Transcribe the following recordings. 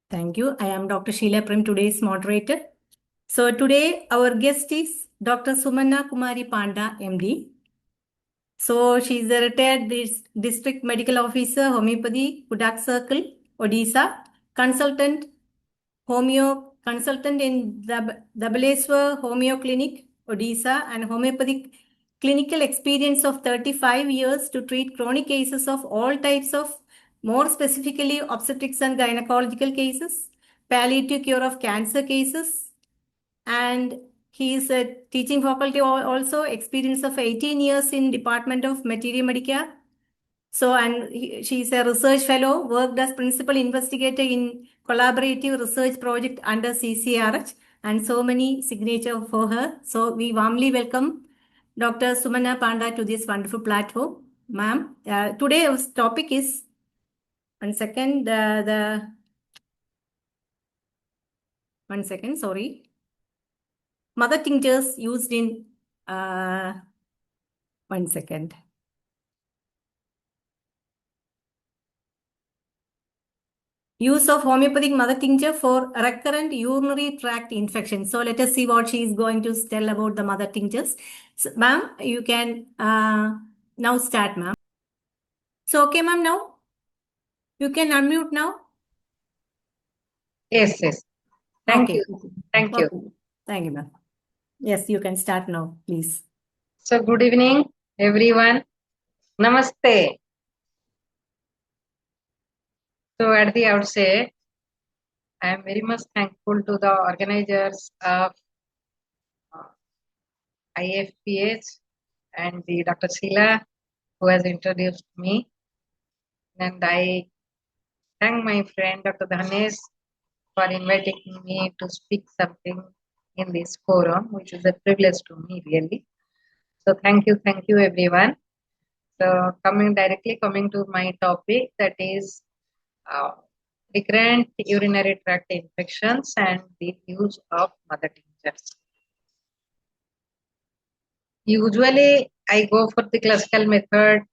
Thank you. I am Dr. Sheila Prem, today's moderator. So today our guest is Dr. Sumana Kumari Panda, MD. So she is a retired district medical officer, homeopathy, Kudak Circle, Odisha, consultant, consultant in the Baleswar Homeo Clinic, Odisha, and homeopathic clinical experience of 35 years to treat chronic cases of all types of, more specifically obstetrics and gynecological cases, palliative cure of cancer cases, and he is a teaching faculty also, experience of 18 years in Department of Materia Medica. So, and she is a research fellow, worked as principal investigator in collaborative research project under CCRH, and so many signature for her. So we warmly welcome Dr. Sumana Panda to this wonderful platform. Ma'am, today our topic is, one second, sorry. Mother tinctures used in, one second. Use of homeopathic mother tincture for recurrent urinary tract infection. So let us see what she is going to tell about the mother tinctures. So, ma'am, you can now start, ma'am. So, okay, ma'am, now? You can unmute now? Yes. Thank Okay. you. Thank you. Thank you, ma'am. Yes, you can start now, please. So, good evening, everyone. Namaste. So, at the outset, I am very much thankful to the organizers of IFPH and the Dr. Sheila who has introduced me. And I thank my friend Dr. Dhanesh for inviting me to speak something in this forum, which is a privilege to me, really. So, thank you everyone. So, coming to my topic, that is recurrent urinary tract infections and the use of mother tinctures. Usually, I go for the classical method.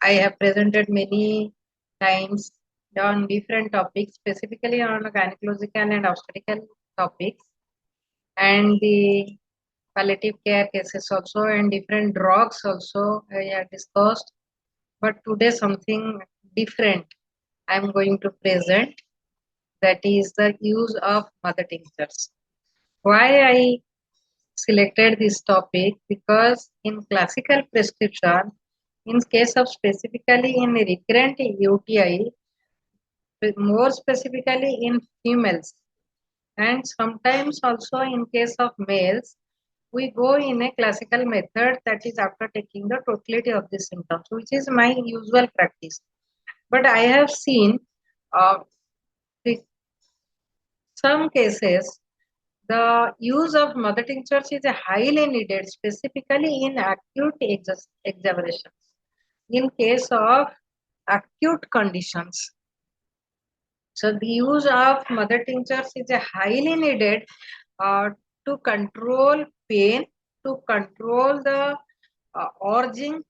I have presented many times on different topics, specifically on gynecological and obstetrical topics, and the palliative care cases also, and different drugs also I have discussed. But today, something different I am going to present, that is the use of mother tinctures. Why I selected this topic? Because in classical prescription, in case of specifically in recurrent UTI, more specifically in females, and sometimes also in case of males, we go in a classical method, that is after taking the totality of the symptoms, which is my usual practice. But I have seen some cases the use of mother tinctures is highly needed, specifically in acute examinations, in case of acute conditions. So the use of mother tinctures is highly needed to control pain, to control the urging,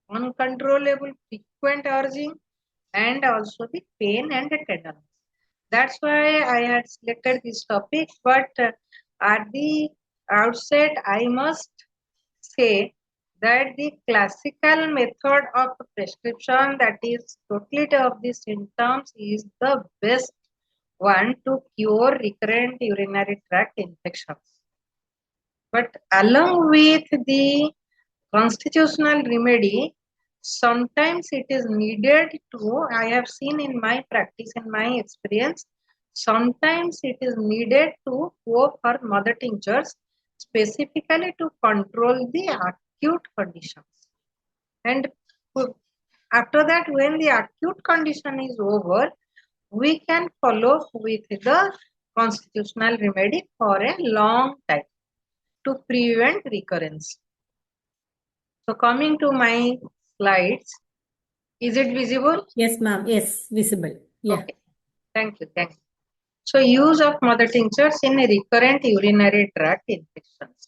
uncontrollable frequent urging, and also the pain and the tenderness. That's why I had selected this topic. But at the outset, I must say that the classical method of prescription, that is totality of the symptoms, is the best one to cure recurrent urinary tract infections. But along with the constitutional remedy, sometimes it is needed to, I have seen in my practice, in my experience, sometimes it is needed to go for mother tinctures, specifically to control the acute conditions. And after that, when the acute condition is over, we can follow with the constitutional remedy for a long time to prevent recurrence. So coming to my slides, is it visible? Yes, ma'am. Yes, visible. Yeah. Okay. Thank you. So use of mother tinctures in recurrent urinary tract infections.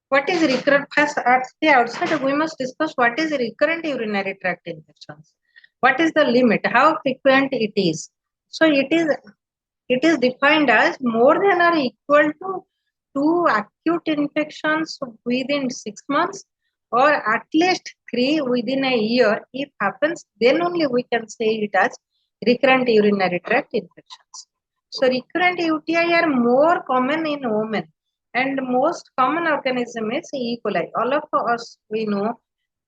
What is recurrent? First, at the outset, we must discuss what is recurrent urinary tract infections. What is the limit? How frequent it is? So it is defined as more than or equal to 2 acute infections within 6 months, or at least 3 within a year. If happens, then only we can say it as recurrent urinary tract infections. So recurrent UTI are more common in women, and most common organism is E. coli. All of us we know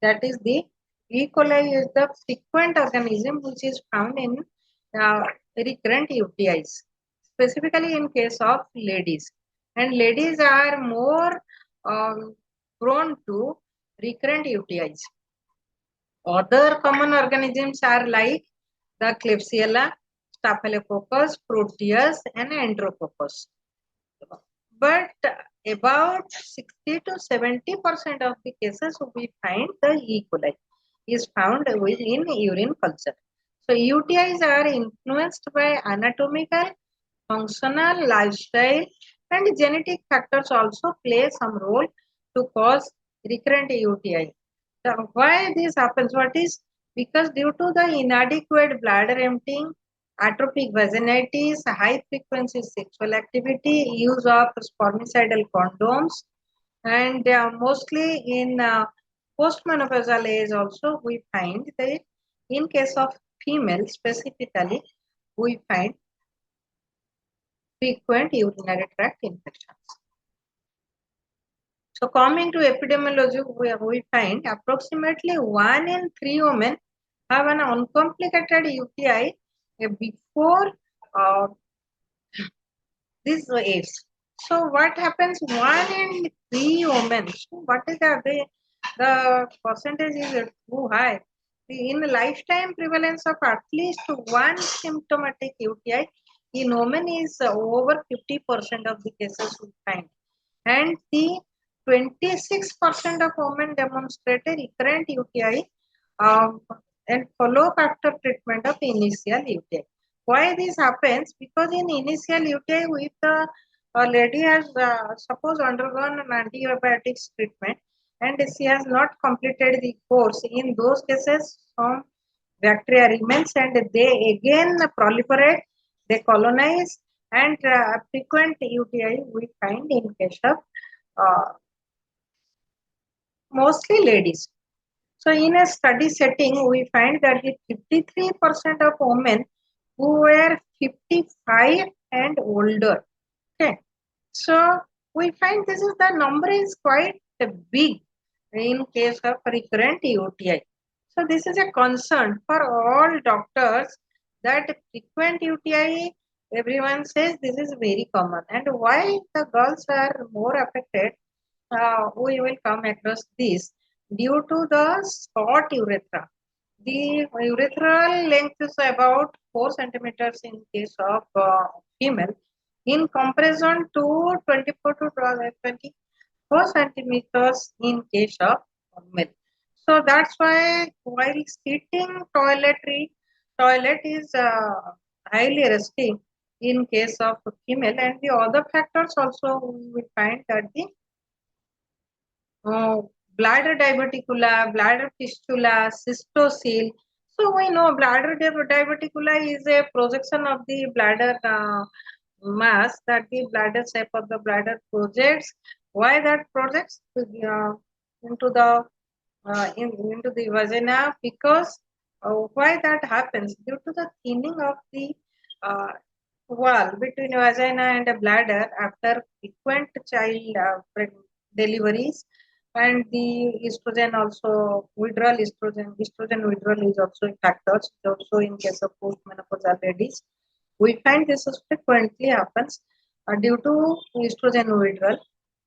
that is the E. coli is the frequent organism which is found in recurrent UTIs, specifically in case of ladies. And ladies are more prone to recurrent UTIs. Other common organisms are like the Klebsiella, Staphylococcus, Proteus, and Enterococcus. But about 60 to 70% of the cases we find the E. coli is found in urine culture. So UTIs are influenced by anatomical, functional, lifestyle, and genetic factors also play some role to cause recurrent UTI. So why this happens? What is? Because due to the inadequate bladder emptying, atrophic vaginitis, high frequency sexual activity, use of spermicidal condoms, and mostly in postmenopausal age also we find that in case of female specifically, we find frequent urinary tract infections. So coming to epidemiology, we find approximately 1 in 3 women have an uncomplicated UTI before this age. So what happens? 1 in 3 women. So what is the percentage is too high. In lifetime prevalence of at least one symptomatic UTI in women is over 50% of the cases we find, and the 26% of women demonstrated recurrent UTI and follow-up after treatment of initial UTI. Why this happens? Because in initial UTI, if the lady has suppose undergone an antibiotics treatment and she has not completed the course, in those cases some bacteria remains and they again proliferate, they colonize, and frequent UTI we find in case of mostly ladies. So in a study setting, we find that the 53% of women who were 55 and older. Okay. So we find this is the number is quite big in case of recurrent UTI. So this is a concern for all doctors that frequent UTI, everyone says this is very common. And why the girls are more affected, we will come across this due to the short urethra. The urethral length is about 4 centimeters in case of female, in comparison to 24 to 24 centimeters in case of male. So that's why while sitting toilet is highly risky in case of female, and the other factors also we will find that the bladder diverticula, bladder fistula, cystocele. So we know bladder diverticula is a projection of the bladder mass, that the bladder shape of the bladder projects. Why that projects into the into the vagina? Because why that happens? Due to the thinning of the uh, wall between vagina and a bladder after frequent child deliveries, and the estrogen also withdrawal, estrogen withdrawal is also a factor. Also in case of postmenopausal ladies, we find this frequently happens due to estrogen withdrawal.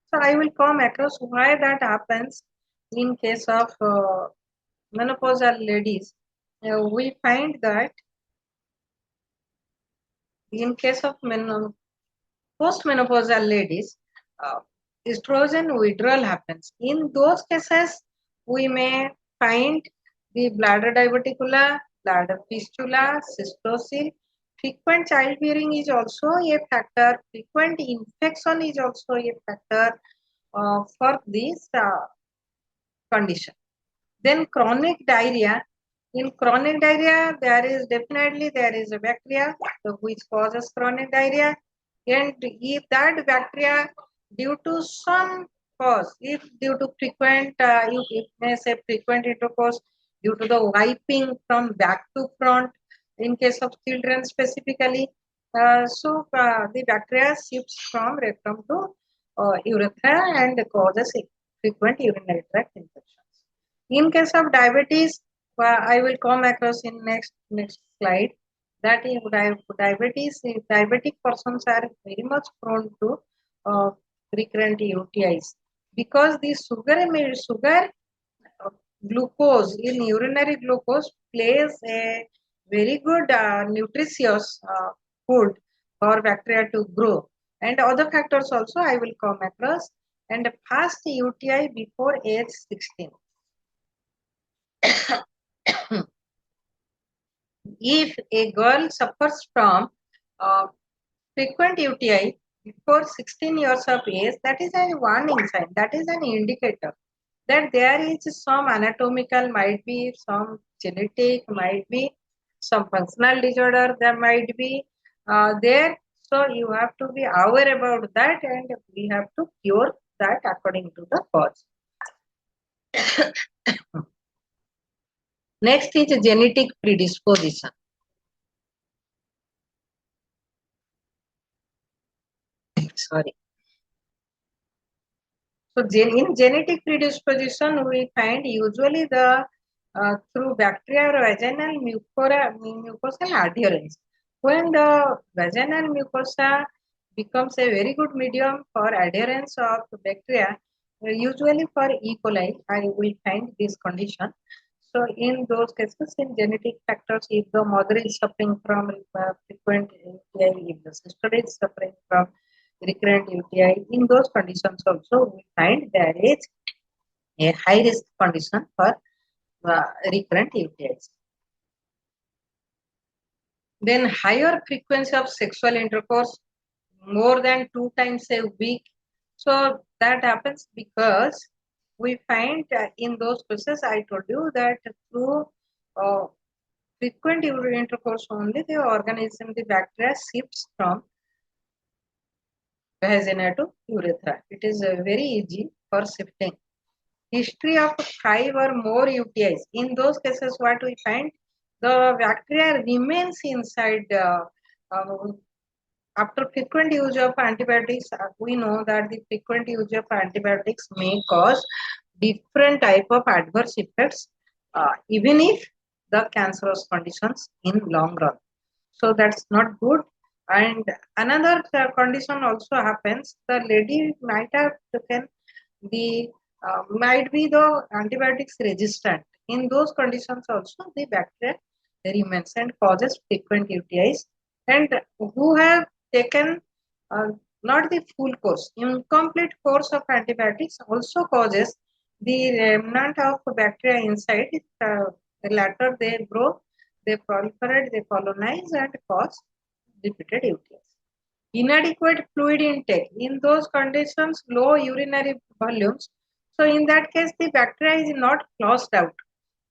So I will come across why that happens in case of menopausal ladies. We find that in case of postmenopausal ladies, estrogen withdrawal happens. In those cases, we may find the bladder diverticula, bladder fistula, cystocele. Frequent childbearing is also a factor. Frequent infection is also a factor for this condition. Then chronic diarrhea In chronic diarrhea, there is a bacteria which causes chronic diarrhea, and if that bacteria, due to some cause, if due to frequent, you may say frequent intercourse, due to the wiping from back to front, in case of children specifically, the bacteria shifts from rectum to urethra and causes frequent urinary tract infections. In case of diabetes, I will come across in next slide that in diabetes, diabetic persons are very much prone to recurrent UTIs because the sugar glucose in urinary glucose plays a very good nutritious food for bacteria to grow, and other factors also I will come across, and fast UTI before age 16. If a girl suffers from frequent UTI before 16 years of age, that is a warning sign, that is an indicator that there is some anatomical, might be some genetic, might be some functional disorder, there might be there. So you have to be aware about that, and we have to cure that according to the cause. Next is genetic predisposition. Sorry. So in genetic predisposition, we find usually the through bacteria or vaginal mucosal adherence. When the vaginal mucosa becomes a very good medium for adherence of bacteria, usually for E. coli, I will find this condition. So in those cases, in genetic factors, if the mother is suffering from frequent UTI, if the sister is suffering from recurrent UTI, in those conditions also we find there is a high risk condition for recurrent UTIs. Then higher frequency of sexual intercourse, more than 2 times a week. So that happens because we find in those cases, I told you that through frequent intercourse only, the organism, the bacteria shifts from vagina to urethra. It is very easy for shifting. History of 5 or more UTIs. In those cases, what we find, the bacteria remains inside. After frequent use of antibiotics, we know that the frequent use of antibiotics may cause different type of adverse effects, even if the cancerous conditions in long run. So that's not good. And another condition also happens. The lady might have taken the might be the antibiotics resistant. In those conditions also the bacteria remains and causes frequent UTIs. And who have taken not the full course, incomplete course of antibiotics also causes the remnant of bacteria inside. The latter they grow, they proliferate, they colonize and cause repeated UTIs. Inadequate fluid intake. In those conditions, low urinary volumes. So in that case, the bacteria is not flushed out.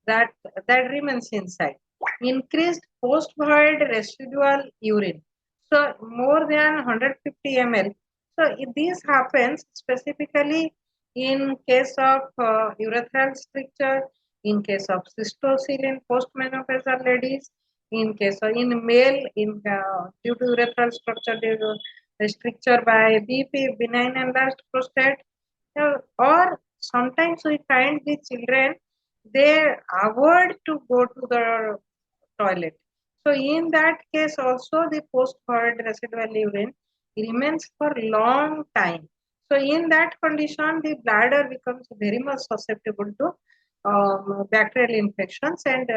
That remains inside. Increased post-void residual urine. So more than 150 ml. So this happens specifically in case of urethral stricture, in case of cystocele in postmenopausal ladies, in case of in male in due to urethral structure stricture by BP, benign enlarged prostate, or sometimes we find the children they avoid to go to the toilet. So in that case also the post-void residual urine remains for long time. So in that condition the bladder becomes very much susceptible to bacterial infections and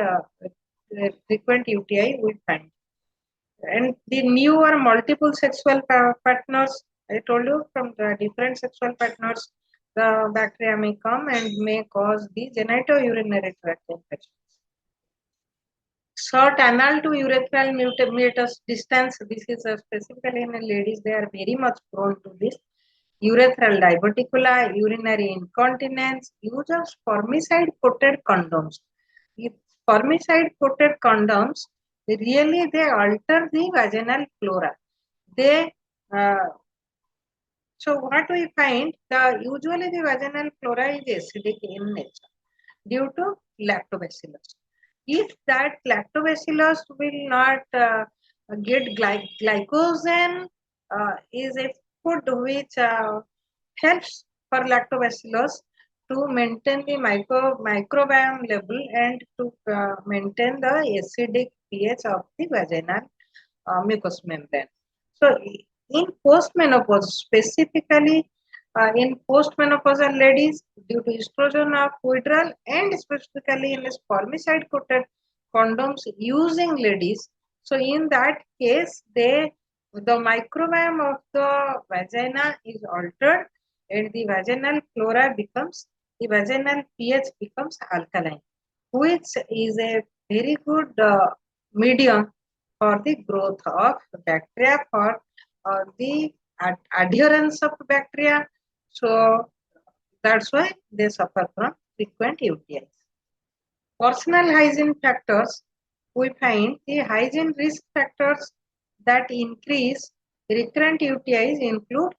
frequent UTI we find. And the new or multiple sexual partners, I told you from the different sexual partners, the bacteria may come and may cause the genitourinary tract infections. Short anal to urethral meatus distance, this is specifically in ladies, they are very much prone to this. Urethral diverticula, urinary incontinence, use of spermicide coated condoms. spermicide coated condoms, really they alter the vaginal flora. They so what we find, usually the vaginal flora is acidic in nature due to lactobacillus. If that lactobacillus will not get glycogen, is a food which helps for lactobacillus to maintain the microbiome level and to maintain the acidic pH of the vaginal mucous membrane. So in postmenopause, specifically in postmenopausal ladies, due to estrogen of withdrawal and specifically in spermicide coated condoms using ladies, so in that case, the microbiome of the vagina is altered and the vaginal flora becomes, the vaginal pH becomes alkaline, which is a very good medium for the growth of bacteria, for the adherence of bacteria. So that's why they suffer from frequent UTIs. Personal hygiene factors, we find the hygiene risk factors that increase recurrent UTIs include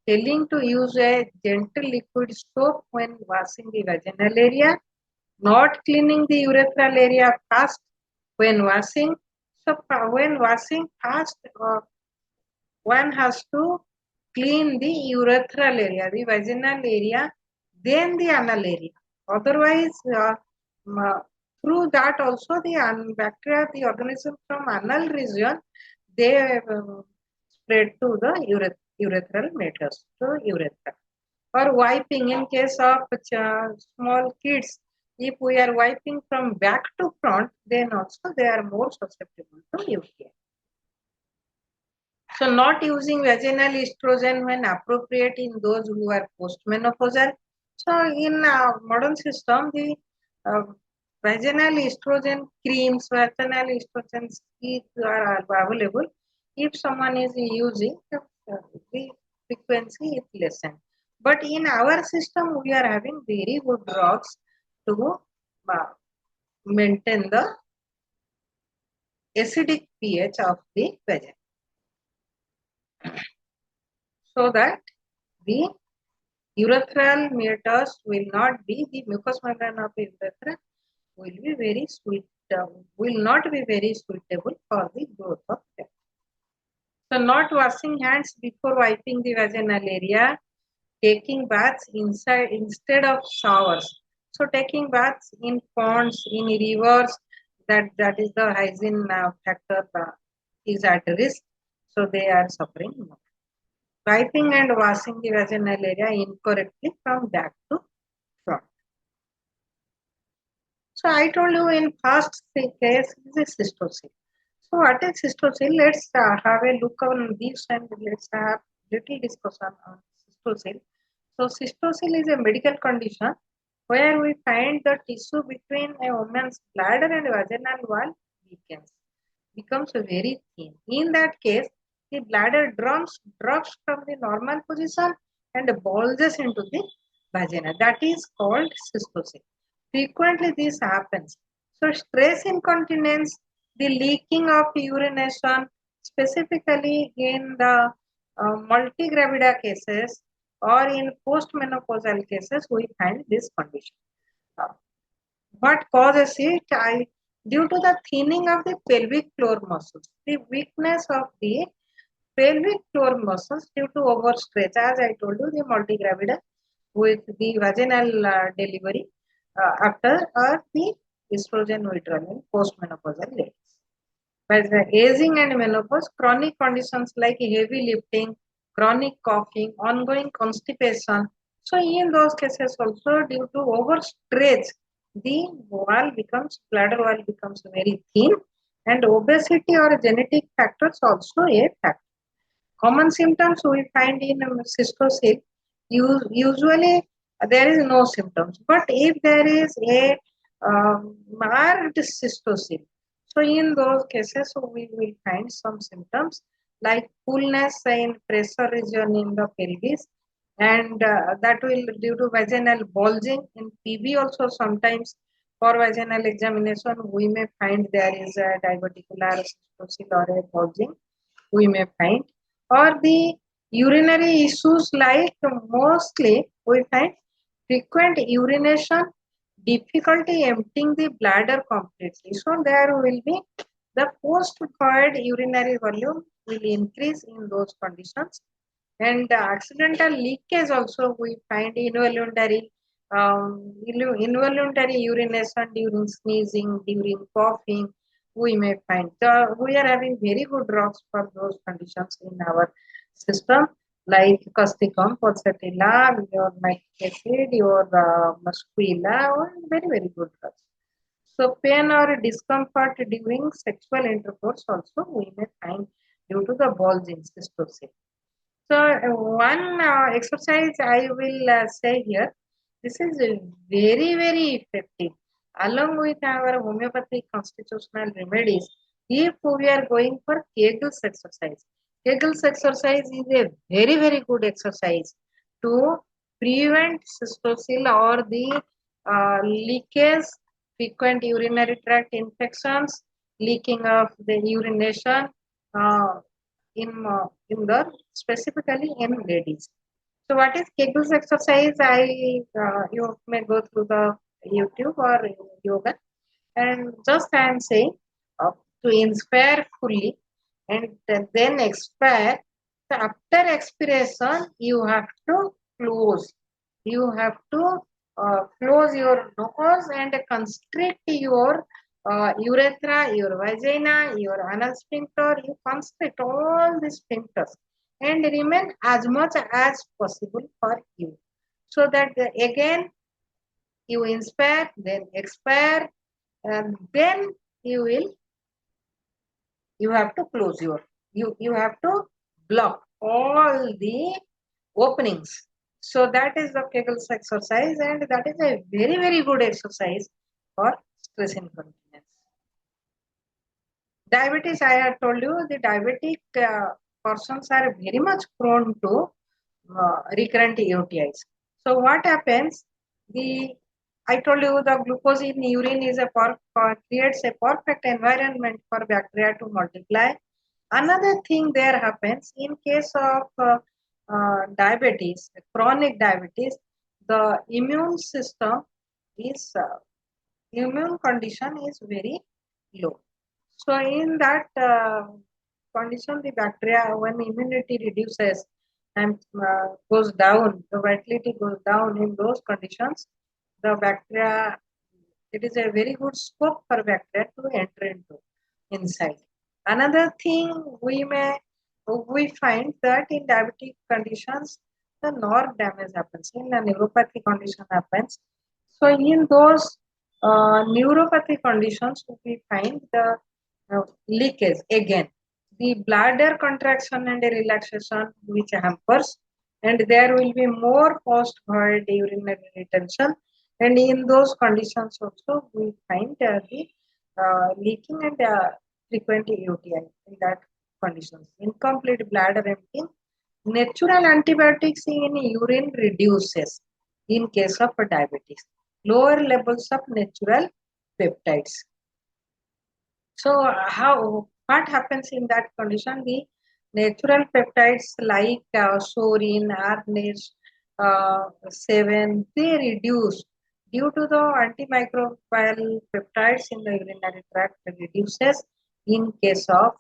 failing to use a gentle liquid soap when washing the vaginal area, not cleaning the urethral area fast when washing. So when washing fast, one has to clean the urethral area, the vaginal area, then the anal area. Otherwise, through that also the bacteria, the organism from anal region, they spread to the urethral matters, to urethra. Or wiping, in case of small kids, if we are wiping from back to front, then also they are more susceptible to UTI. So not using vaginal estrogen when appropriate in those who are postmenopausal. So in modern system, the vaginal estrogen creams, vaginal estrogen kits are available. If someone is using, the frequency is lessened. But in our system, we are having very good drugs to maintain the acidic pH of the vagina, so that the urethral mucus will not be, the mucous membrane of the urethra will be very sweet, will not be very suitable for the growth of bacteria. So not washing hands before wiping the vaginal area, taking baths instead of showers. So taking baths in ponds, in rivers, that is the hygiene factor is at risk. So they are suffering more. Wiping and washing the vaginal area incorrectly from back to front. So I told you in first case is a cystocele. So what is cystocele? Let's have a look on this and let's have little discussion on cystocele. So cystocele is a medical condition where we find the tissue between a woman's bladder and vaginal wall weakens, becomes very thin. In that case, the bladder drops from the normal position and bulges into the vagina. That is called cystocele. Frequently this happens. So stress incontinence, the leaking of urination, specifically in the multigravida cases or in postmenopausal cases, we find this condition. What causes it? Due to the thinning of the pelvic floor muscles, the weakness of the pelvic floor muscles due to overstretch, as I told you, the multigravida with the vaginal delivery after the estrogen withdrawal in postmenopausal ladies. But the aging and menopause, chronic conditions like heavy lifting, chronic coughing, ongoing constipation. So in those cases also due to overstretch, the bladder wall becomes very thin, and obesity or genetic factors also a factor. Common symptoms we find in cystocele, usually there is no symptoms, but if there is a marked cystocele, so in those cases we will find some symptoms like fullness in pressure region in the pelvis, and that will due to vaginal bulging. In PB also sometimes For vaginal examination, we may find there is a diverticular cystosis or a bulging. We may find, or the urinary issues like mostly we find frequent urination, difficulty emptying the bladder completely. So there will be the post-void urinary volume will increase in those conditions, and accidental leakage also we find involuntary urination during sneezing, during coughing. We may find we are having very good drugs for those conditions in our system, like Casticum, Porsatilla, your nitric acid, your Muscuilla, or very good drugs. So pain or discomfort during sexual intercourse also we may find due to the bulging cystosis. So one exercise I will say here, this is very effective along with our homeopathic constitutional remedies. If we are going for Kegel's exercise, Kegel's exercise is a very good exercise to prevent cystosil or the leakage, frequent urinary tract infections, leaking of the urination, uh, in the specifically in ladies. So what is Kegel's exercise? You may go through the YouTube or yoga, and just I am saying to inspire fully and then expire. So after expiration, you have to close. You have to close your nose and constrict your urethra, your vagina, your anal sphincter. You constrict all these sphincters and remain as much as possible for you. So that again you inspire, then expire, and then you have to close you have to block all the openings. So that is the Kegel's exercise, and that is a very good exercise for stress incontinence. Diabetes, I have told you, the diabetic persons are very much prone to recurrent UTIs. So what happens? I told you the glucose in urine is creates a perfect environment for bacteria to multiply. Another thing there happens in case of diabetes, chronic diabetes, the immune system is immune condition is very low. So in that condition, the bacteria, when immunity reduces and goes down, the vitality goes down in those conditions, the bacteria, it is a very good scope for bacteria to enter into inside. Another thing we find that in diabetic conditions, the nerve damage happens, in a neuropathy condition happens. So in those neuropathy conditions, we find the leakage again, the bladder contraction and relaxation which hampers, and there will be more post-void urinary retention, and in those conditions also we find the leaking and frequent UTI in that conditions. Incomplete bladder emptying, natural antibiotics in urine reduces in case of diabetes, lower levels of natural peptides. So what happens in that condition? The natural peptides like sorin, arnish, 7, they reduce due to the antimicrobial peptides in the urinary tract reduces in case of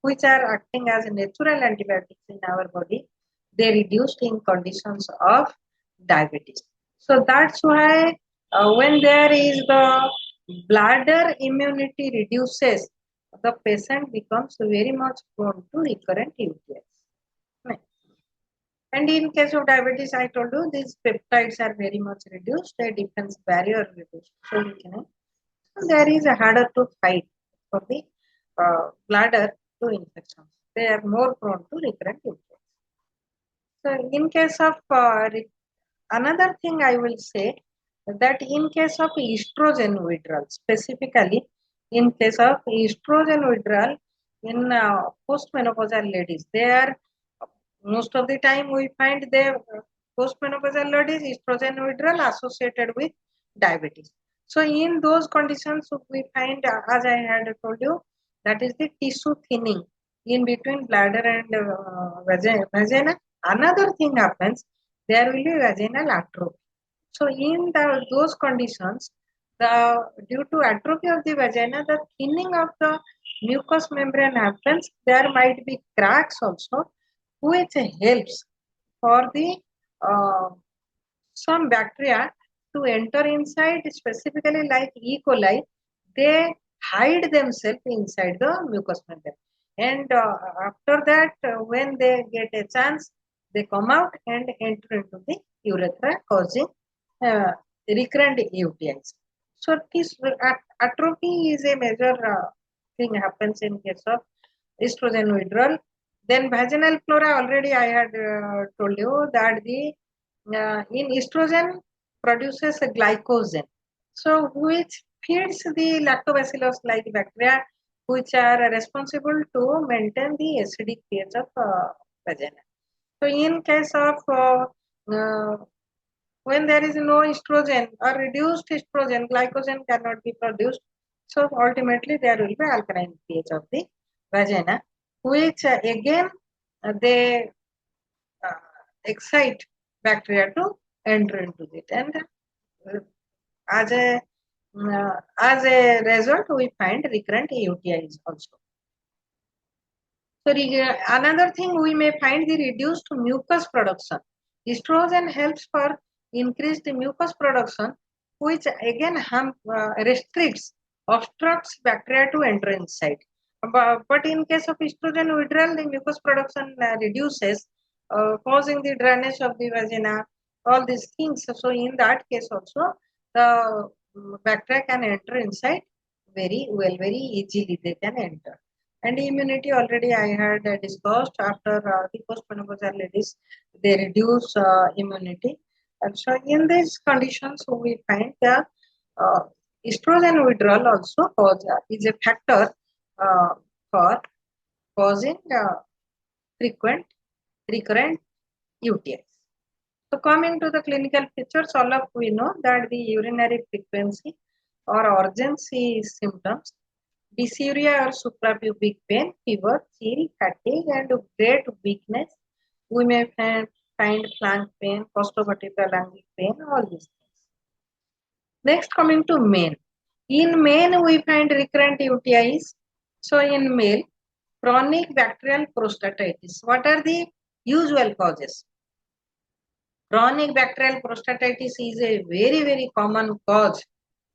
which are acting as natural antibiotics in our body. They reduced in conditions of diabetes. So that's why when there is the bladder immunity reduces, the patient becomes very much prone to recurrent UTIs. And in case of diabetes, I told you these peptides are very much reduced, their defense barrier reduced. So there is a harder to fight for the bladder to infections. They are more prone to recurrent UTIs. So in case of another thing I will say that in case of estrogen withdrawal, specifically in case of estrogen withdrawal in postmenopausal ladies, they are most of the time we find the postmenopausal ladies estrogen withdrawal associated with diabetes. So in those conditions, we find, as I had told you, that is the tissue thinning in between bladder and vagina. Another thing happens, there will be vaginal atrophy. So in those conditions, due to atrophy of the vagina, the thinning of the mucous membrane happens. There might be cracks also, which helps for the some bacteria to enter inside, specifically like E. coli. They hide themselves inside the mucous membrane, and after that, when they get a chance, they come out and enter into the urethra, causing uh, recurrent UTIs. So this atrophy is a major thing happens in case of estrogen withdrawal. Then vaginal flora, already I had told you that the in estrogen produces a glycogen, so which feeds the lactobacillus like bacteria, which are responsible to maintain the acidic pH of vagina. So in case of uh, when there is no estrogen or reduced estrogen, glycogen cannot be produced. So ultimately there will be alkaline pH of the vagina, which again they excite bacteria to enter into it, and as a as a result we find recurrent UTIs also. So another thing, we may find the reduced mucus production. Estrogen helps for increased mucus production, which again restricts, obstructs bacteria to enter inside. But in case of estrogen withdrawal, the mucus production reduces, causing the drainage of the vagina, all these things. So in that case also, the bacteria can enter inside very well, very easily they can enter. And immunity, already I had discussed, after the postmenopausal ladies, they reduce immunity. And so in these conditions, we find the uh, estrogen withdrawal also is a factor uh, for causing frequent recurrent UTIs. So coming to the clinical features, all of we know that the urinary frequency or urgency symptoms: dysuria or suprapubic pain, fever, chill, fatigue, and great weakness. We may find flank pain, costovertebral angle pain, all these things. Next, coming to men. In men, we find recurrent UTIs. So in male, chronic bacterial prostatitis. What are the usual causes? Chronic bacterial prostatitis is a very, very common cause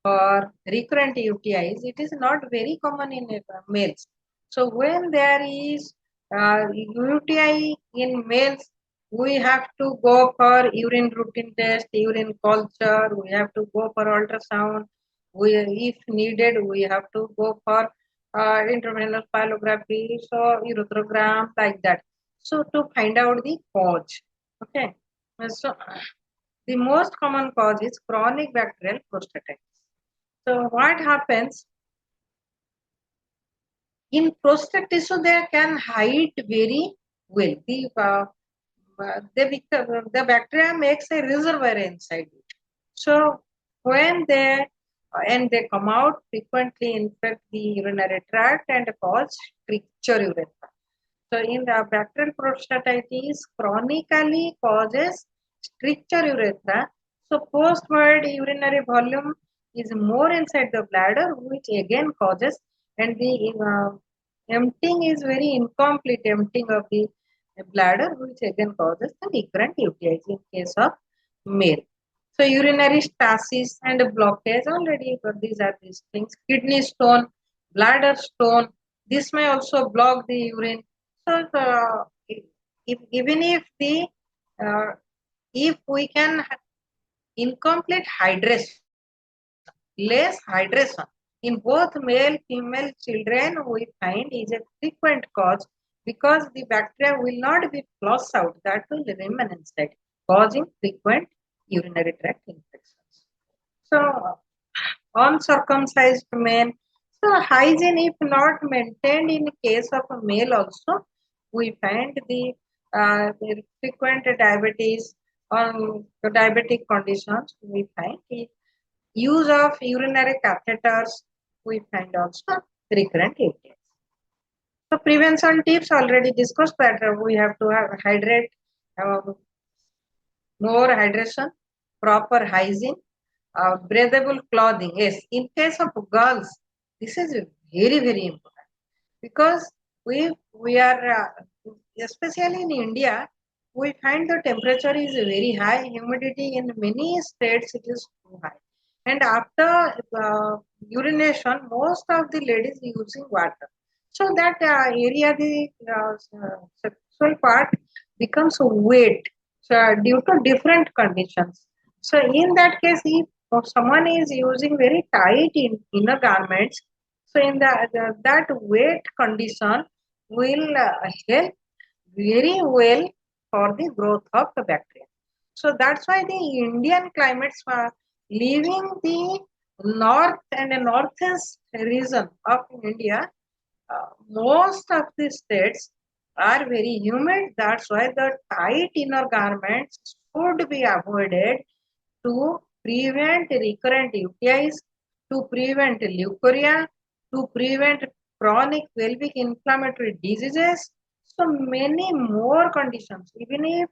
for recurrent UTIs. It is not very common in males. So when there is UTI in males, we have to go for urine routine test, urine culture, we have to go for ultrasound. If needed, we have to go for intravenous pyelography, so ureterogram, like that. So to find out the cause. Okay. So the most common cause is chronic bacterial prostatitis. So what happens in prostate tissue? They can hide very well. The bacteria makes a reservoir inside it. So when they come out, frequently infect the urinary tract and cause stricture urethra. So in the bacterial prostatitis, chronically causes stricture urethra. So post-void urinary volume is more inside the bladder, which again causes, and the emptying is very incomplete emptying of the bladder, which again causes the recurrent UTIs in case of male. So urinary stasis and blockage, already these are these things. Kidney stone, bladder stone, this may also block the urine. So even if the if we can incomplete hydration, less hydration in both male female children, we find is a frequent cause, because the bacteria will not be flushed out, that will remain inside, causing frequent urinary tract infections. So uncircumcised men, so hygiene if not maintained in case of a male also, we find the frequent diabetes, on the diabetic conditions we find it. use of urinary catheters, we find also recurrent UTIs. So prevention tips already discussed that we have to hydrate, more hydration, proper hygiene, breathable clothing. Yes, in case of girls, this is very important because we are especially in India, we find the temperature is very high, humidity in many states it is too high, and after urination, most of the ladies using water, so that area the sexual part becomes wet, so due to different conditions. So in that case, if someone is using very tight inner garments, so in that wet condition will help very well for the growth of the bacteria. So that's why the Indian climates are leaving the north and the northeast region of India, most of the states are very humid. That's why the tight inner garments should be avoided to prevent recurrent UTIs, to prevent leukorrhea, to prevent chronic pelvic inflammatory diseases. So many more conditions, even if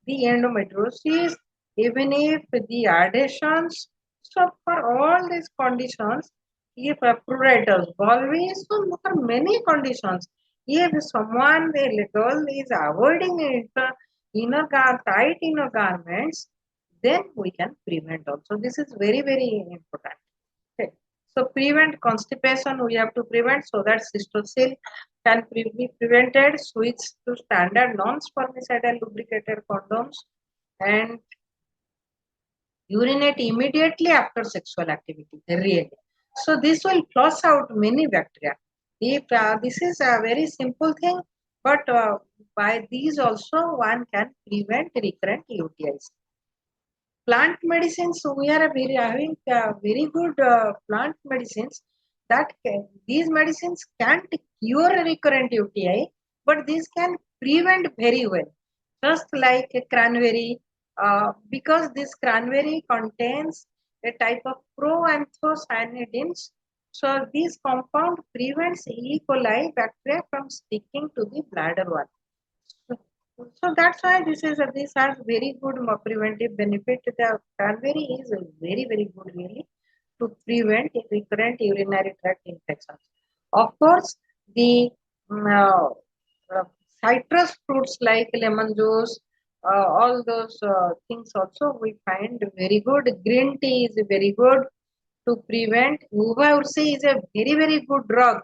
the endometriosis, even if the adhesions. So for all these conditions, if pruritus, volvis, so for many conditions, if someone, the girl is avoiding tight inner garments, then we can prevent also. This is very important. Okay. So prevent constipation, we have to prevent so that cystocele can be prevented. Switch to standard non-spermicidal lubricated condoms and urinate immediately after sexual activity. Really. So this will flush out many bacteria. If this is a very simple thing, but by these also one can prevent recurrent UTIs. Plant medicines, we are having very good plant medicines that these medicines can't cure recurrent UTI, but these can prevent very well. Just like a cranberry, because this cranberry contains a type of proanthocyanidins, so this compound prevents E. coli bacteria from sticking to the bladder wall. So that's why this has very good preventive benefit. The cranberry is very good really to prevent recurrent urinary tract infections. Of course, the uh, citrus fruits like lemon juice, all those things also we find very good. Green tea is very good to prevent. Uva ursi is a very good drug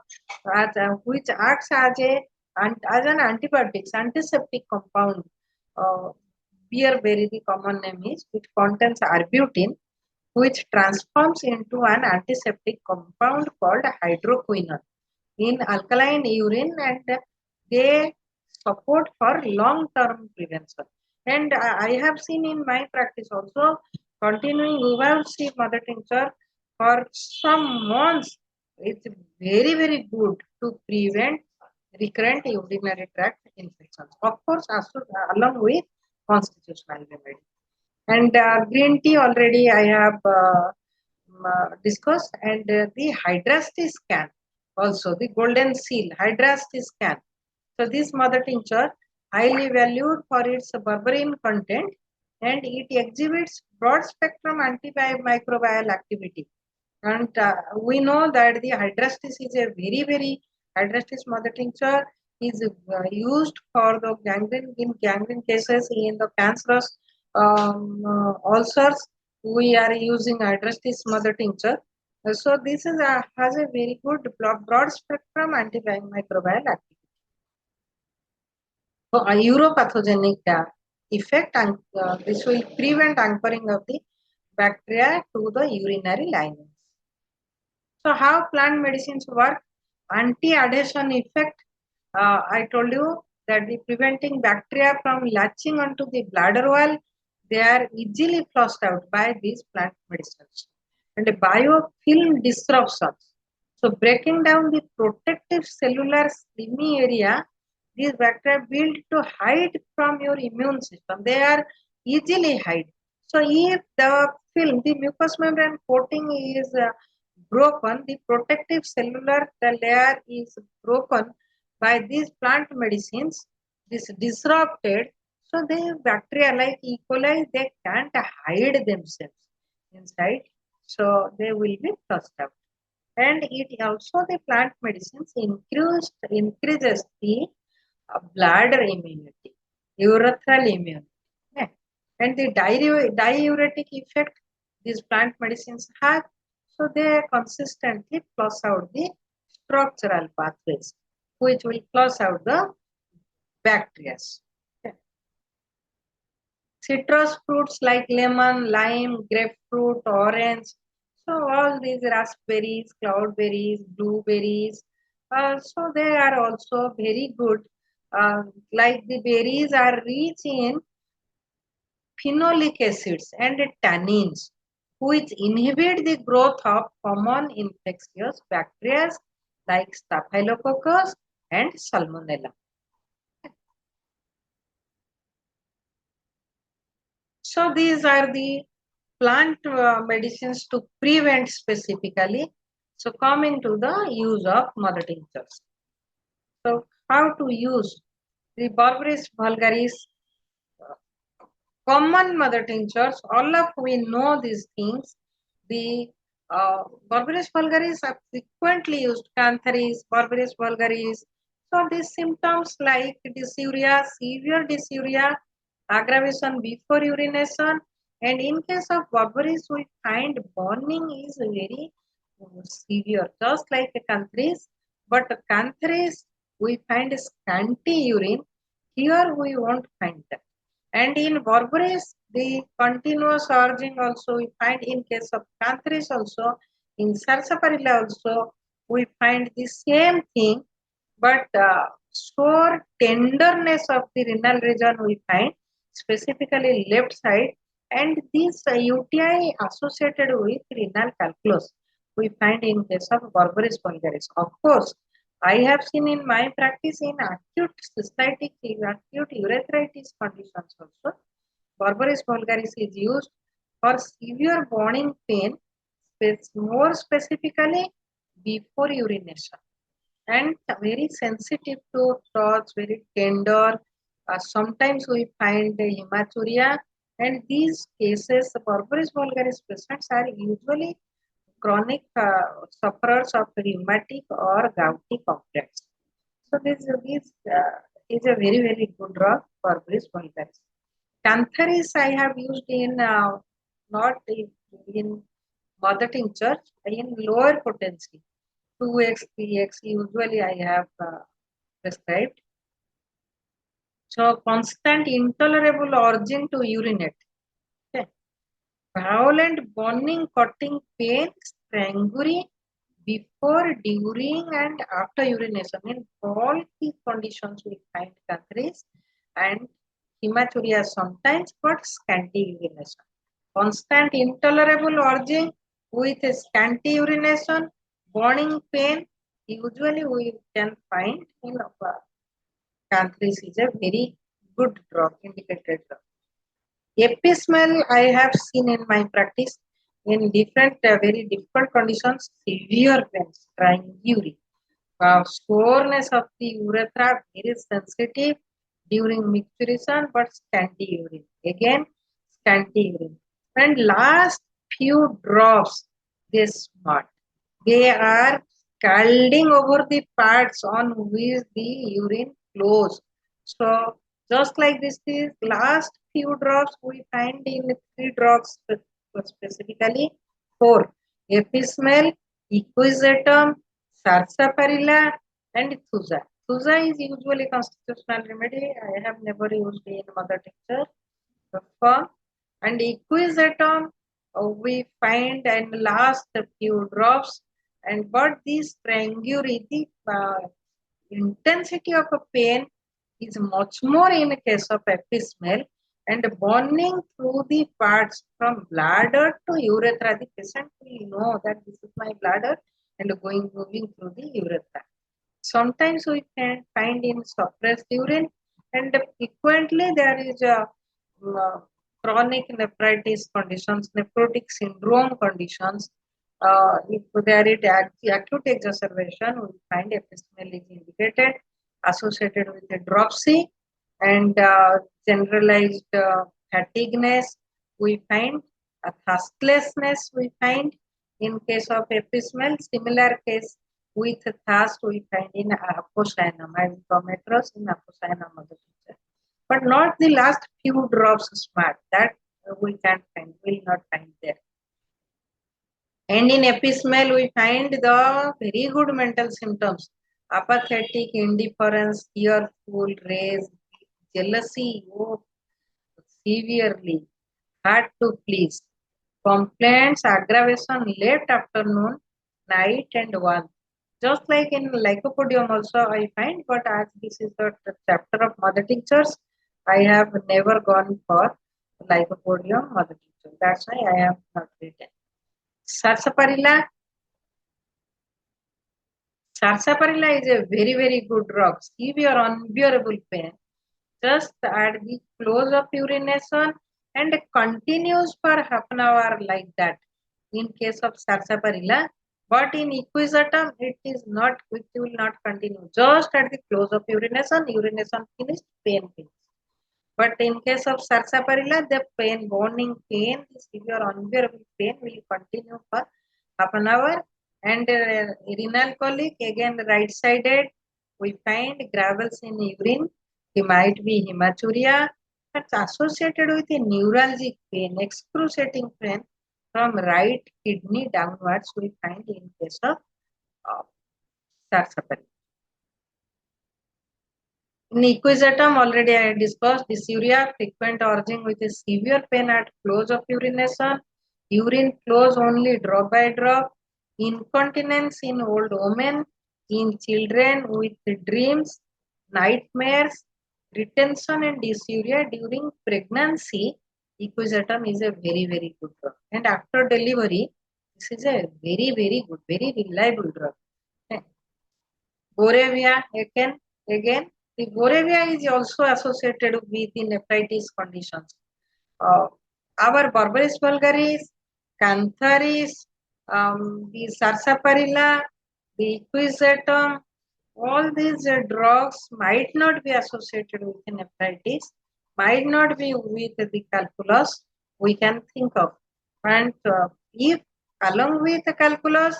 which acts as an antibiotics, antiseptic compound. Beerberry, the common name is, which contains arbutin, which transforms into an antiseptic compound called hydroquinone in alkaline urine, and they support for long-term prevention. And I have seen in my practice also continuing UVC mother tincture for some months. It's very good to prevent recurrent urinary tract infections. Of course, along with constitutional remedy. And green tea already I have discussed, and the hydrastis scan also, the golden seal hydrastis scan. So this mother tincture highly valued for its berberine content, and it exhibits broad spectrum antimicrobial activity. And we know that the hydrastis is a very hydrastis mother tincture is used for the gangrene in gangrene cases, in the cancerous ulcers. We are using hydrastis mother tincture. So this is has a very good broad spectrum antimicrobial activity. So a uropathogenic effect, and this will prevent anchoring of the bacteria to the urinary linings. So how plant medicines work? Anti-adhesion effect. I told you that the preventing bacteria from latching onto the bladder wall, they are easily flushed out by these plant medicines. And the biofilm disruptions. So breaking down the protective cellular slimy area, these bacteria build to hide from your immune system. They are easily hide. So if the film, the mucous membrane coating is broken, the protective cellular layer is broken by these plant medicines, this disrupted, so the bacteria like E. coli, they can't hide themselves inside, so they will be flushed out. And it also the plant medicines increases the bladder immunity, urethral immunity. Yeah. And the diuretic effect these plant medicines have, so they consistently flush out the structural pathways, which will flush out the bacteria. Okay. Citrus fruits like lemon, lime, grapefruit, orange, so all these raspberries, cloudberries, blueberries, so they are also very good. Like the berries are rich in phenolic acids and tannins, which inhibit the growth of common infectious bacteria like Staphylococcus and Salmonella. So these are the plant medicines to prevent specifically. So coming to the use of mother tinctures. So how to use the Berberis vulgaris common mother tinctures, all of we know these things. The Berberis vulgaris are frequently used, Cantharis, Berberis vulgaris. So these symptoms like dysuria, severe dysuria, aggravation before urination, and in case of Berberis, we find burning is very severe, just like Cantharis. But Cantharis, we find scanty urine. Here we won't find that. And in Berberis, the continuous urging also we find in case of Cantharis also, in Sarsaparilla also, we find the same thing, but sore tenderness of the renal region we find, specifically left side, and this UTI associated with renal calculus we find in case of Berberis vulgaris. Of course, I have seen in my practice in acute cystitic, acute urethritis conditions also, Berberis vulgaris is used for severe burning pain, more specifically before urination, and very sensitive to touch, very tender. Sometimes we find hematuria, and these cases, Berberis vulgaris patients are usually chronic sufferers of rheumatic or gouty complex. So this is a very good drug for Berberis vulgaris. Cantharis I have used in not in mother tincture, in lower potency, 2x, 3x usually I have prescribed. So constant intolerable urging to urinate. Okay. Violent burning, cutting pain, strangury before, during, and after urination. In all these conditions, we find Cantharis and hematuria sometimes, but scanty urination. Constant intolerable urging with scanty urination, burning pain, usually we can find in Cantharis is a very good drug, indicated drug. Epismel I have seen in my practice in different, very different conditions, severe pains, strangury, soreness of the urethra, very sensitive during micturition, but scanty urine. Again, scanty urine. And last few drops, they smart. They are scalding over the parts on which the urine flows. So just like this, the last few drops we find in 3 drops specifically 4. Epismel, equisetum, sarsaparilla, and thuja. Thuja is usually constitutional remedy. I have never used in mother tincture form. And equisetum we find and last a few drops. And but this strangury, the intensity of a pain is much more in a case of epismel, and burning through the parts from bladder to urethra. The patient will know that this is my bladder and moving through the urethra. Sometimes we can find in suppressed urine, and frequently there is a chronic nephritis conditions, nephrotic syndrome conditions, if there is acute exacerbation, we find epistemally is indicated, associated with a dropsy and generalized fatigueness. We find a thirstlessness. We find in case of epismal, similar case with thirst we find in apocyanum, azometros in apocyanum of the picture, but not the last few drops smart. That we can't find, will not find there. And in epismal, we find the very good mental symptoms: apathetic, indifference, fearful, rage, jealousy, oh, severely, hard to please, complaints, aggravation, late afternoon, night, and one. Just like in lycopodium also I find, but as this is the chapter of mother tinctures, I have never gone for lycopodium mother tincture. That's why I have not written. Sarsaparilla. Sarsaparilla is a very, very good drug. Severe unbearable pain. Just at the close of urination and continues for half an hour like that in case of sarsaparilla. But in equizatum, it is not, it will not continue. Just at the close of urination, urination finished, pain finished. But in case of sarsaparilla, the pain, burning pain, the severe unbearable pain will continue for half an hour. And renal colic, again right-sided, we find gravels in urine. He might be hematuria. That's associated with a neuralgic pain, excruciating pain from right kidney downwards, we find in case of sarsaparilla. In equizatum, already I discussed dysuria, frequent urging with a severe pain at close of urination, urine flows only drop by drop, incontinence in old women, in children with dreams, nightmares, retention and dysuria during pregnancy. Equizatum is a very, very good drug. And after delivery, this is a very, very good, very reliable drug. Borevia, again, the Borevia is also associated with the nephritis conditions. Our Berberis vulgaris, Cantharis, the Sarsaparilla, the Equizatum, all these drugs might not be associated with nephritis, might not be with the calculus, we can think of. And if along with the calculus,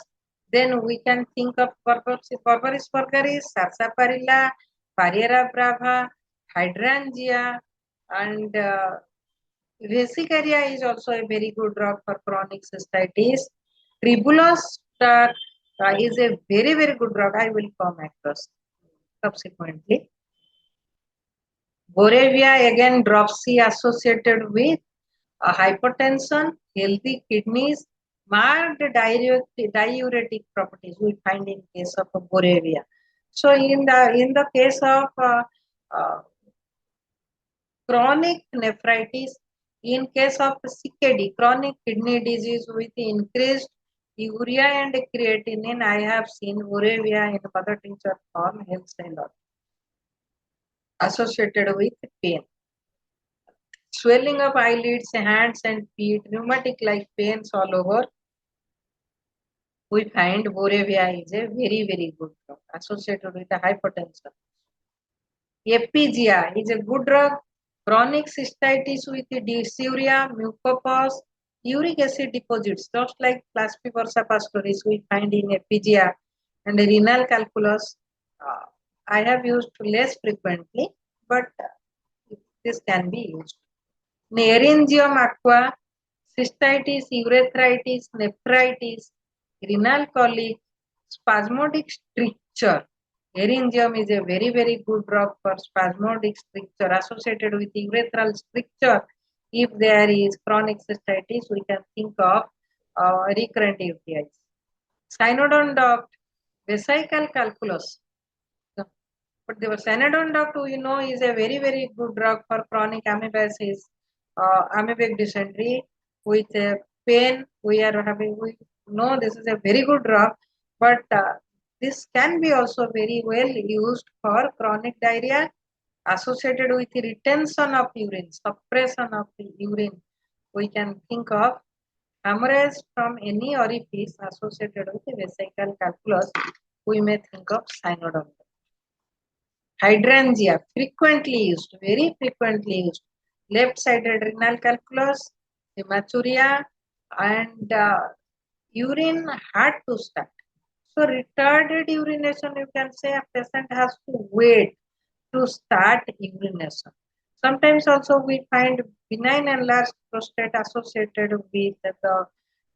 then we can think of Berberis vulgaris, Sarsaparilla, Pariera brava, hydrangea, and vesicaria is also a very good drug for chronic cystitis. Tribulus is a very, very good drug. I will come across subsequently. Borevia, again, dropsy associated with hypertension, healthy kidneys, marked diuretic properties we find in case of Borevia. So in the case of chronic nephritis, in case of CKD, chronic kidney disease with increased urea and creatinine, I have seen Borevia in mother tincture form helps a lot. Associated with pain. Swelling of eyelids, hands and feet, rheumatic-like pains all over. We find Borevia is a very, very good drug associated with the hypertension. Epigia is a good drug. Chronic cystitis with dysuria, mucopus, uric acid deposits, just like Plaspi bursa-pastoris we find in Epigia, and renal calculus. I have used less frequently, but this can be used. Laryngium aqua, cystitis, urethritis, nephritis, renal colic, spasmodic stricture. Laryngium is a very, very good drug for spasmodic stricture associated with urethral stricture. If there is chronic cystitis, we can think of recurrent UTIs. Cynodon duct, vesical calculus. But the cynodon duct, we know, is a very, very good drug for chronic amoebiasis, amoebic dysentery with pain. We know this is a very good drug, but this can be also very well used for chronic diarrhea associated with retention of urine, suppression of the urine. We can think of hemorrhage from any orifice associated with the vesical calculus. We may think of synodontia. Hydrangea, frequently used, very frequently used. Left-sided renal calculus, hematuria, and urine had to start. So retarded urination, you can say a patient has to wait to start urination. Sometimes also we find benign enlarged prostate associated with the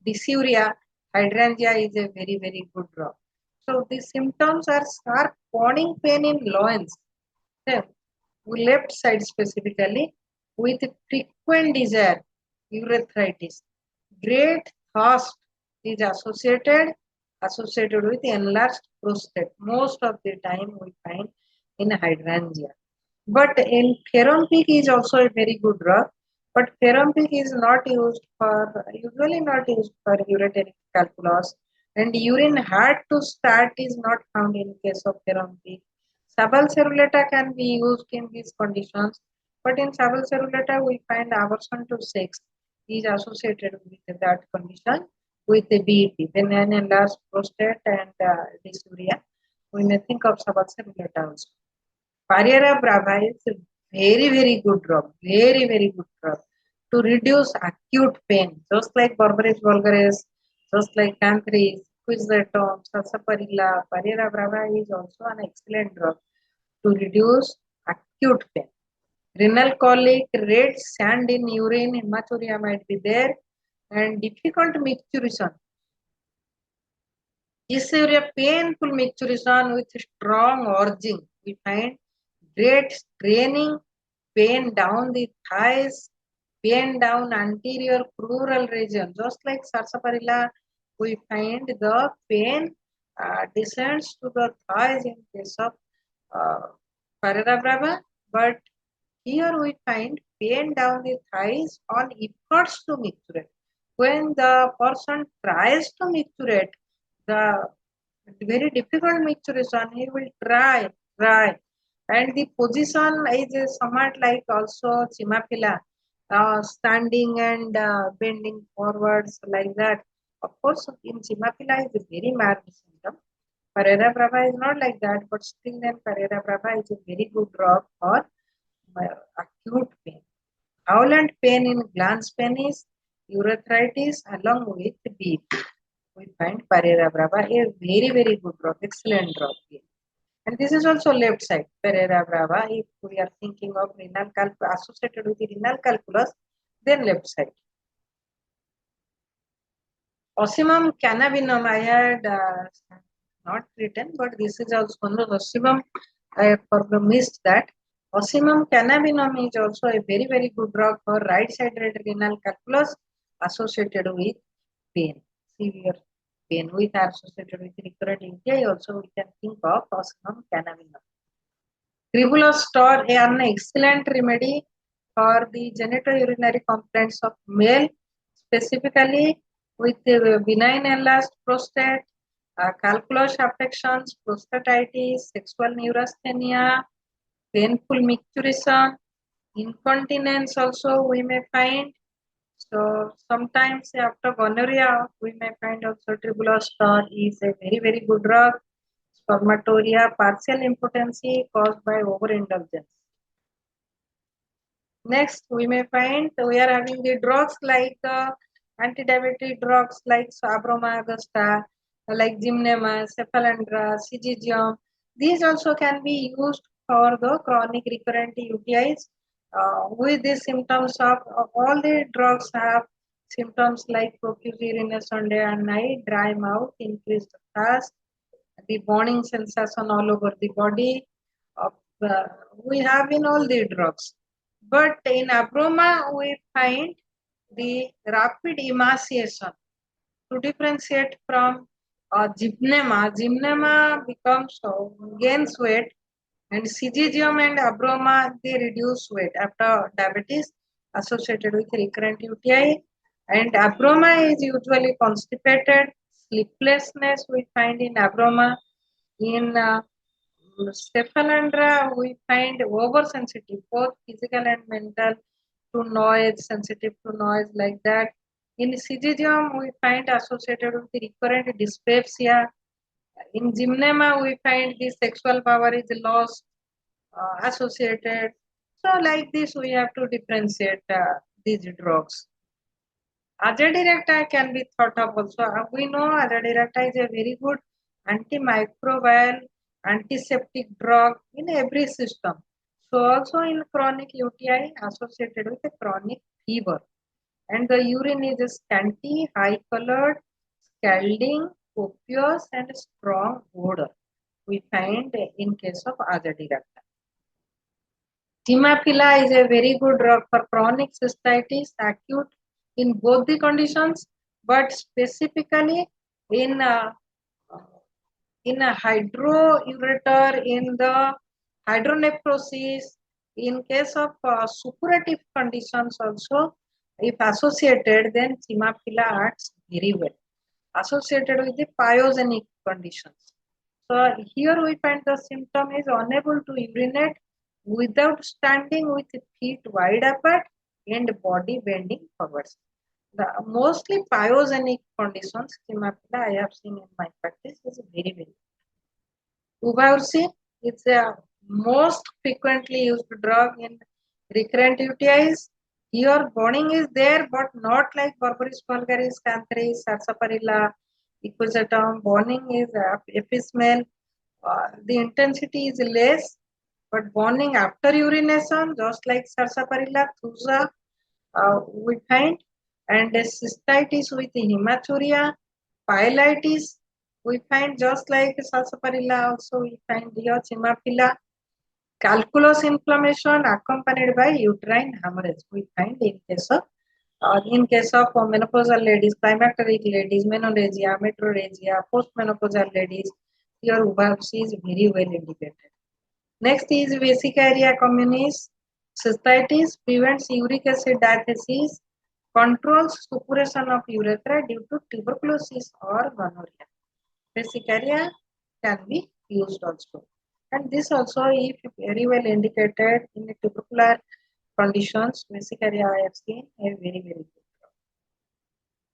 dysuria. Hydrangea is a very, very good drug. So the symptoms are sharp burning pain in loins, left side specifically, with frequent desire, urethritis. Great thirst is associated with enlarged prostate. Most of the time we find in hydrangea. But in Ferrompic is also a very good drug. But Ferrompic is usually not used for urinary calculus, and urine had to start is not found in case of Ferrompic. Sabal can be used in these conditions, but in Sabal we find aversion to sex is associated with that condition with the BEP, benign enlarged prostate and dysuria. We may think of Sabal also. Pariera brava is a very, very good drug, very, very good drug to reduce acute pain, just like Berberis vulgaris, just like Canthris, Quizletone, Sarsaparilla. Pariera brava is also an excellent drug to reduce acute pain. Renal colic, red sand in urine, hematuria might be there, and difficult micturition. Dysuria, painful micturition with strong urging. We find great straining, pain down the thighs, pain down anterior crural region. Just like sarsaparilla, we find the pain descends to the thighs in case of Pariera brava, but here we find pain down the thighs on efforts to micturate. When the person tries to micturate, the very difficult micturation, he will try, and the position is somewhat like also Chimaphila, standing and bending forwards like that. Of course, in Chimaphila is a very mild symptom. Pariera brava is not like that, but still then Pariera brava is a very good drug for acute pain. Howland pain in glans penis, urethritis along with BP. We find Pariera brava a very, very good drug, excellent drug here. And this is also left side, Pariera brava. If we are thinking of renal calculus associated with the renal calculus, then left side. Ocimum cannabinum, I had not written, but this is also one of Ocimum. I missed that. Ocimum cannabinum is also a very, very good drug for right-sided renal calculus associated with pain, severe pain with associated with recurrent UTI. Also, we can think of Ocimum cannabinum. Tribulus stor, an excellent remedy for the genitourinary complaints of male, specifically with the benign enlarged prostate, calculus affections, prostatitis, sexual neurasthenia, painful micturition, incontinence also we may find. So sometimes after gonorrhea, we may find also Tribulus stor is a very, very good drug. Spermatoria, partial impotency caused by overindulgence. Next, we may find we are having the drugs like antidiabetic drugs like Abroma augusta, like Gymnema, Cephalandra, Syzygium. These also can be used for the chronic recurrent UTIs. With the symptoms of all the drugs have symptoms like profuse urination day and night, dry mouth, increased thirst, the burning sensation all over the body. We have in all the drugs. But in Abroma, we find the rapid emaciation. To differentiate from Gymnema, Gymnema gains weight, and Syzygium and Abroma, they reduce weight after diabetes associated with recurrent UTI. And Abroma is usually constipated. Sleeplessness we find in Abroma. In Stephalandra, we find oversensitive, both physical and mental, to noise, sensitive to noise like that. In Syzygium, we find associated with the recurrent dyspepsia. In Gymnema, we find the sexual power is lost, associated. So like this, we have to differentiate these drugs. Azadirachta can be thought of also. We know Azadirachta is a very good antimicrobial, antiseptic drug in every system. So also in chronic UTI associated with a chronic fever. And the urine is scanty, high colored, scalding, copious and strong odor. We find in case of Azadirachta. Thimaphila is a very good drug for chronic cystitis, acute in both the conditions, but specifically in a hydroureter, in the hydronephrosis, in case of suppurative conditions also, if associated, then Thimaphila acts very well, associated with the pyogenic conditions. So here we find the symptom is unable to urinate without standing with feet wide apart and body bending forwards. The mostly pyogenic conditions, Thimaphila I have seen in my practice is very, very. Uvaursi is the most frequently used drug in recurrent UTIs. Here burning is there, but not like Berberis vulgaris, Cantharis, Sarsaparilla, Equisetum. Burning is epismel. The intensity is less, but burning after urination, just like Sarsaparilla, Thuja, we find, and cystitis with hematuria, pyelitis, we find just like Sarsaparilla also we find here Thimaphila, calculous inflammation accompanied by uterine hemorrhage we find in case of menopausal ladies, climacteric ladies, menorrhagia, metrorrhagia, postmenopausal ladies, here uvaupsy is very well indicated. Next is Vesicaria communis. Cystitis prevents uric acid diathesis, controls suppuration of urethra due to tuberculosis or gonorrhea. Vesicaria can be used also. And this also, if very well indicated in tubercular conditions, Vesicaria I have seen a very, very good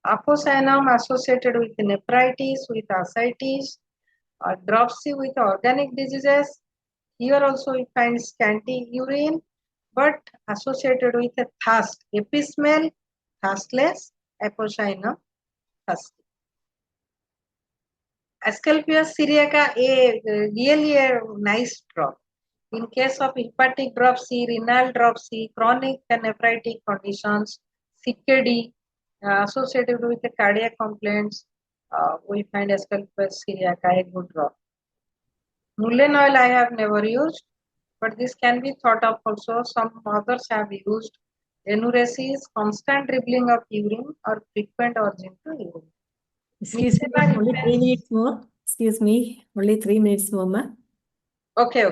drug. Apocynom associated with nephritis, with ascites, dropsy with organic diseases. Here also we find scanty urine, but associated with a thirst, epismel, thirstless, apocynom, thirsty. Asclepius syriaca, really a nice drug. In case of hepatic dropsy, renal dropsy, chronic nephritic conditions, CKD, associated with the cardiac complaints, we find Asclepius syriaca a good drug. Mullein oil I have never used, but this can be thought of also. Some others have used enuresis, constant dribbling of urine, or frequent urging to urine. Excuse me, only 3 minutes more. Excuse me, only 3 minutes more, ma. Okay.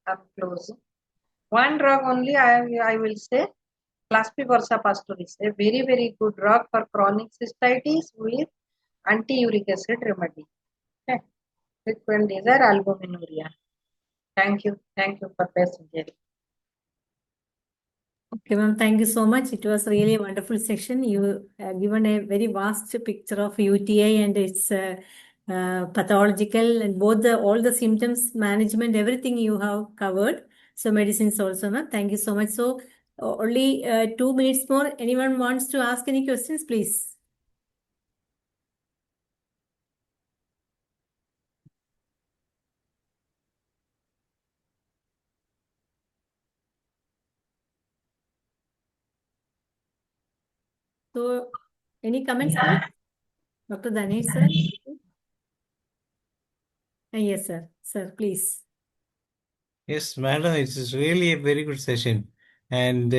I'm closing. One drug only I will say, Claspiversa pastoris, a very, very good drug for chronic cystitis with anti-uric acid remedy. Okay. Frequent desire, albuminuria. Thank you for patient hearing. Okay, ma'am, thank you so much. It was really a wonderful session. You have given a very vast picture of UTI and its pathological and all the symptoms, management, everything you have covered. So medicines also, ma'am. Thank you so much. So only 2 minutes more. Anyone wants to ask any questions, please? So, any comments, please? Dr. Danesh, sir? Yes, sir. Sir, please. Yes, madam, it is really a very good session. And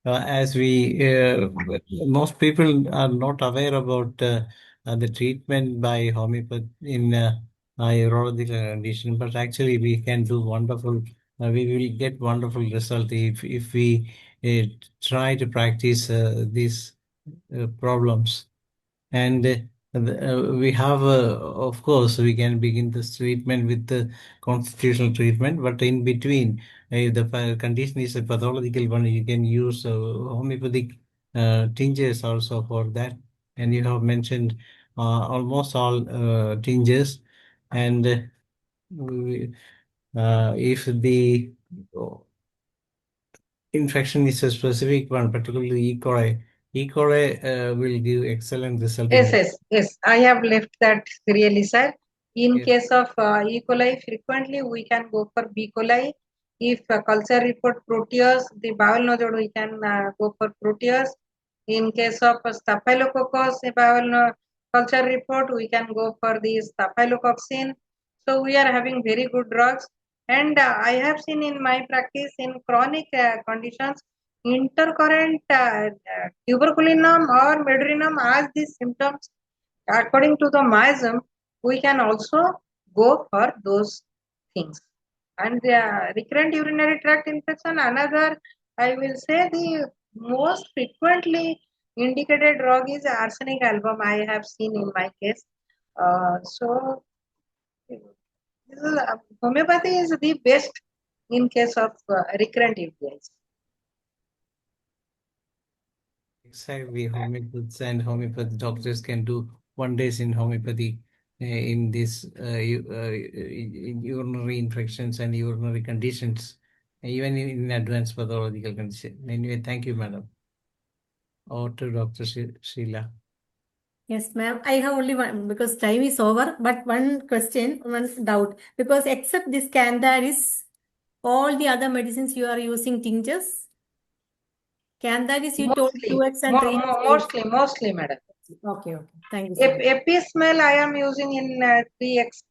as most people are not aware about the treatment by homeopathy in urological condition, but actually we can do wonderful, we will get wonderful result if we try to practice these problems. And we have, of course, we can begin this treatment with the constitutional treatment, but in between, if the condition is a pathological one, you can use homeopathic tinctures also for that. And you have mentioned almost all tinctures. And if the infection is a specific one, particularly E. coli, E. coli will give excellent result in Yes. I have left that really sad. In Yes. case of E. coli, frequently we can go for B. coli. If culture report Proteus, the bowel nodule, we can go for Proteus. In case of Staphylococcus, culture report, we can go for the Staphylococcinum. So we are having very good drugs. And I have seen in my practice in chronic conditions, intercurrent tuberculinum or medullum as these symptoms according to the miasm, we can also go for those things. And the recurrent urinary tract infection, another, I will say the most frequently indicated drug is arsenic album I have seen in my case. So homeopathy is the best in case of recurrent UTIs. Exactly, homeopaths and homeopathy doctors can do wonders in homeopathy in this urinary infections and urinary conditions, even in advanced pathological condition. Anyway, thank you, madam. Over to Dr. Sheila. Yes, ma'am. I have only one because time is over, but one question, one doubt. Because except this Candaris, all the other medicines you are using tinctures? Candaris, you told Mostly, 2x and 3x. mostly, madam. Okay. Thank you so much. Epismel I am using in 3x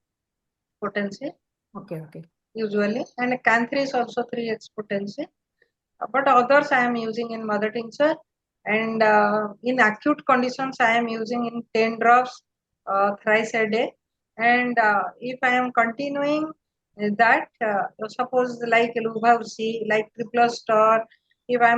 potency. Okay. Usually, and Canthri is also 3x potency. But others I am using in mother tincture, and in acute conditions I am using in 10 drops thrice a day. And if I am continuing that, suppose like Lubhavsi, like Triple Star, if I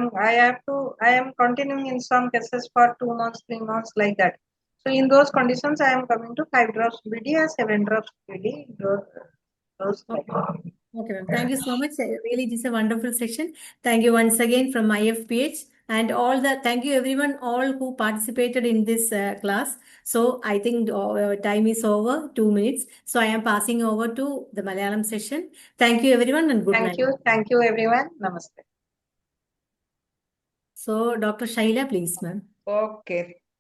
am continuing in some cases for 2 months, 3 months, like that. So in those conditions, I am coming to 5 drops BD or 7 drops BD. Those like that. Okay, ma'am. Thank you so much. Really, this is a wonderful session. Thank you once again from IFPH and thank you everyone, all who participated in this class. So I think time is over, 2 minutes. So I am passing over to the Malayalam session. Thank you everyone and good night. Thank you everyone. Namaste. So Dr. Shaila, please, ma'am. Okay.